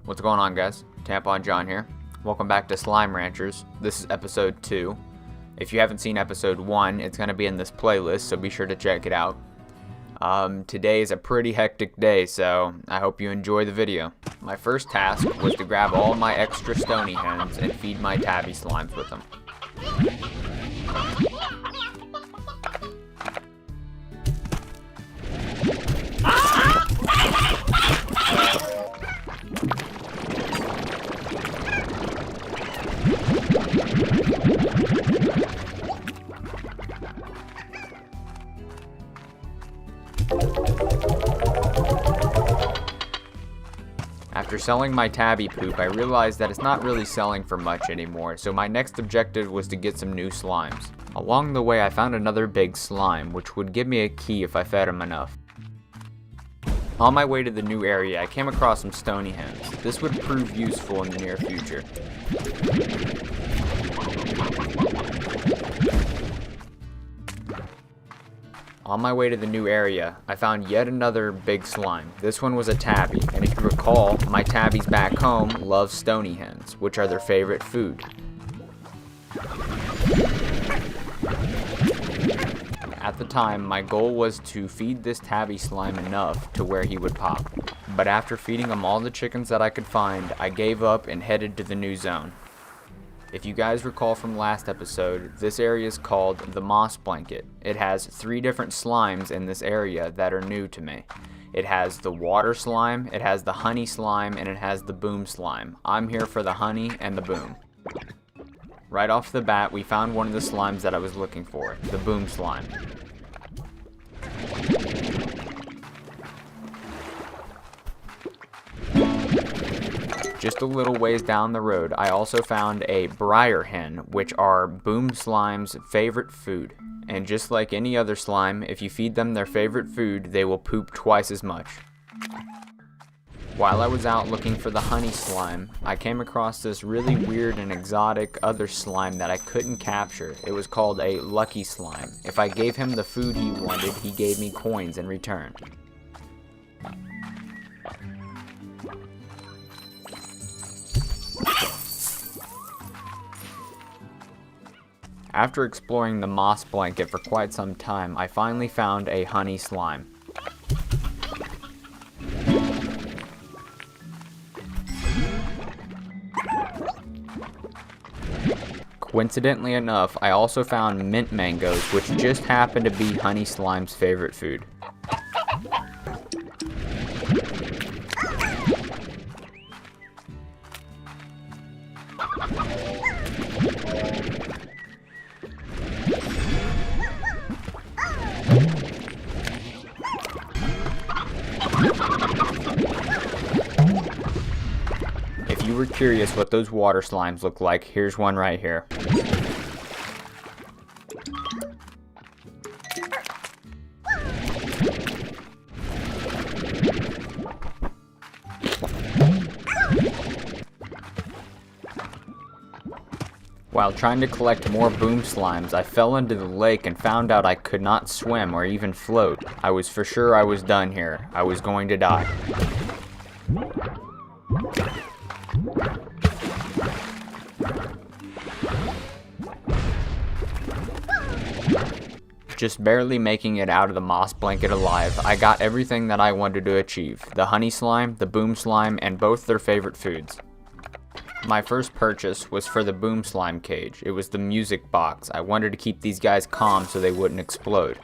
What's going on, guys? Tampon John here. Welcome back to Slime Ranchers. This is episode 2. If you haven't seen episode 1, it's going to be in this playlist, so be sure to check it out. Today is a pretty hectic day, so I hope you enjoy the video. My first task was to grab all my extra stony hens and feed my tabby slimes with them. After selling my tabby poop, I realized that it's not really selling for much anymore, so my next objective was to get some new slimes. Along the way, I found another big slime, which would give me a key if I fed him enough. On my way to the new area, I came across some stony hens. This would prove useful in the near future. On my way to the new area, I found yet another big slime. This one was a tabby, and if you recall, my tabbies back home love stony hens, which are their favorite food. At the time, my goal was to feed this tabby slime enough to where he would pop. But after feeding him all the chickens that I could find, I gave up and headed to the new zone. If you guys recall from last episode, this area is called the Moss Blanket. It has 3 different slimes in this area that are new to me. It has the water slime, it has the honey slime, and it has the boom slime. I'm here for the honey and the boom. Right off the bat, we found one of the slimes that I was looking for, the boom slime. Just a little ways down the road, I also found a briar hen, which are boom slime's favorite food. And just like any other slime, if you feed them their favorite food, they will poop twice as much. While I was out looking for the honey slime, I came across this really weird and exotic other slime that I couldn't capture. It was called a lucky slime. If I gave him the food he wanted, he gave me coins in return. After exploring the moss blanket for quite some time, I finally found a honey slime. Coincidentally enough, I also found mint mangoes, which just happened to be honey slime's favorite food. If you were curious what those water slimes look like, here's one right here. While trying to collect more boom slimes, I fell into the lake and found out I could not swim or even float. I was for sure I was done here. I was going to die. Just barely making it out of the moss blanket alive, I got everything that I wanted to achieve. The honey slime, the boom slime, and both their favorite foods. My first purchase was for the boom slime cage. It was the music box. I wanted to keep these guys calm so they wouldn't explode.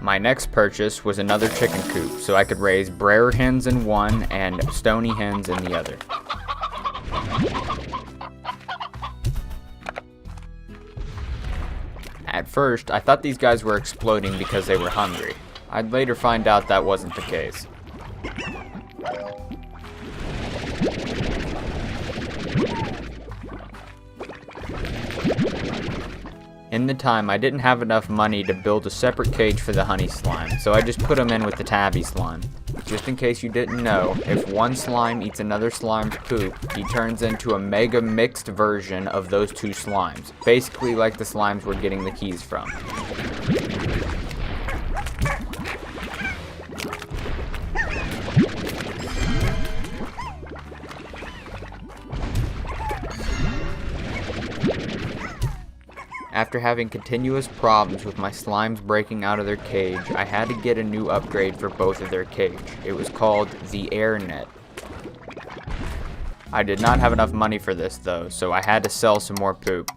My next purchase was another chicken coop, so I could raise briar hens in one and stony hens in the other. At first, I thought these guys were exploding because they were hungry. I'd later find out that wasn't the case. In the time, I didn't have enough money to build a separate cage for the honey slime, so I just put them in with the tabby slime. Just in case you didn't know, if one slime eats another slime's poop, he turns into a mega mixed version of those 2 slimes, basically like the slimes we're getting the keys from. After having continuous problems with my slimes breaking out of their cage, I had to get a new upgrade for both of their cage. It was called the air net. I did not have enough money for this though, so I had to sell some more poop.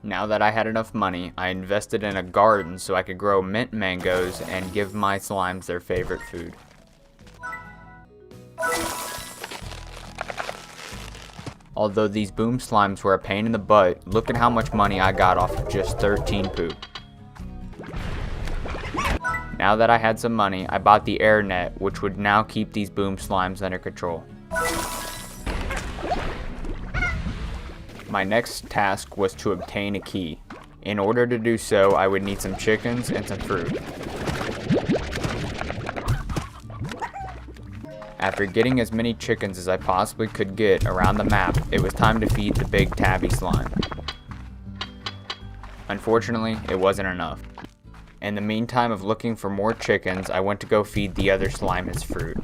Now that I had enough money, I invested in a garden so I could grow mint mangoes and give my slimes their favorite food. Although these boom slimes were a pain in the butt, look at how much money I got off of just 13 poop. Now that I had some money, I bought the air net, which would now keep these boom slimes under control. My next task was to obtain a key. In order to do so, I would need some chickens and some fruit. After getting as many chickens as I possibly could get around the map, it was time to feed the big tabby slime. Unfortunately, it wasn't enough. In the meantime of looking for more chickens, I went to go feed the other slime his fruit.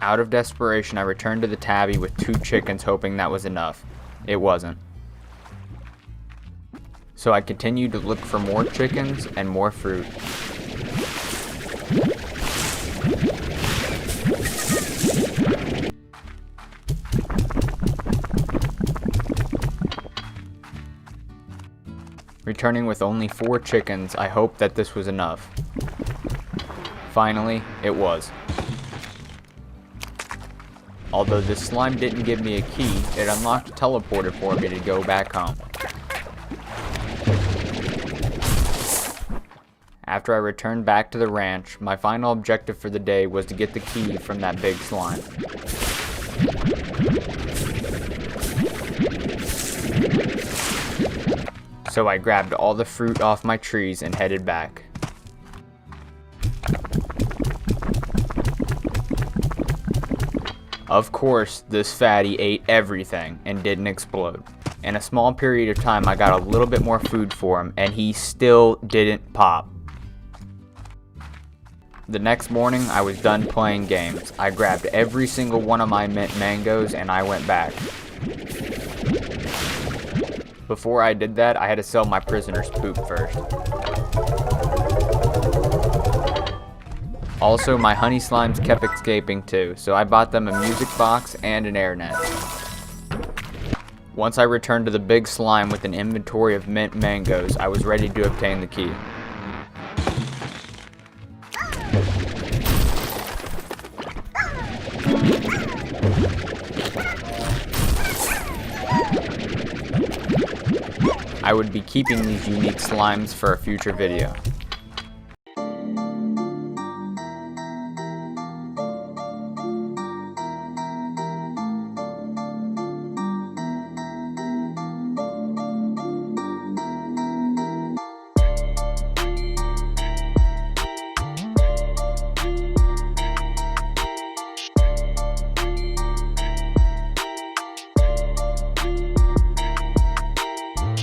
Out of desperation, I returned to the tabby with 2 chickens, hoping that was enough. It wasn't. So I continued to look for more chickens and more fruit. Returning with only 4 chickens, I hoped that this was enough. Finally, it was. Although this slime didn't give me a key, it unlocked a teleporter for me to go back home. After I returned back to the ranch, my final objective for the day was to get the key from that big slime. So I grabbed all the fruit off my trees and headed back. Of course, this fatty ate everything and didn't explode. In a small period of time, I got a little bit more food for him, and he still didn't pop. The next morning, I was done playing games. I grabbed every single one of my mint mangoes, and I went back. Before I did that, I had to sell my prisoner's poop first. Also, my honey slimes kept escaping too, so I bought them a music box and an air net. Once I returned to the big slime with an inventory of mint mangoes, I was ready to obtain the key. I would be keeping these unique slimes for a future video.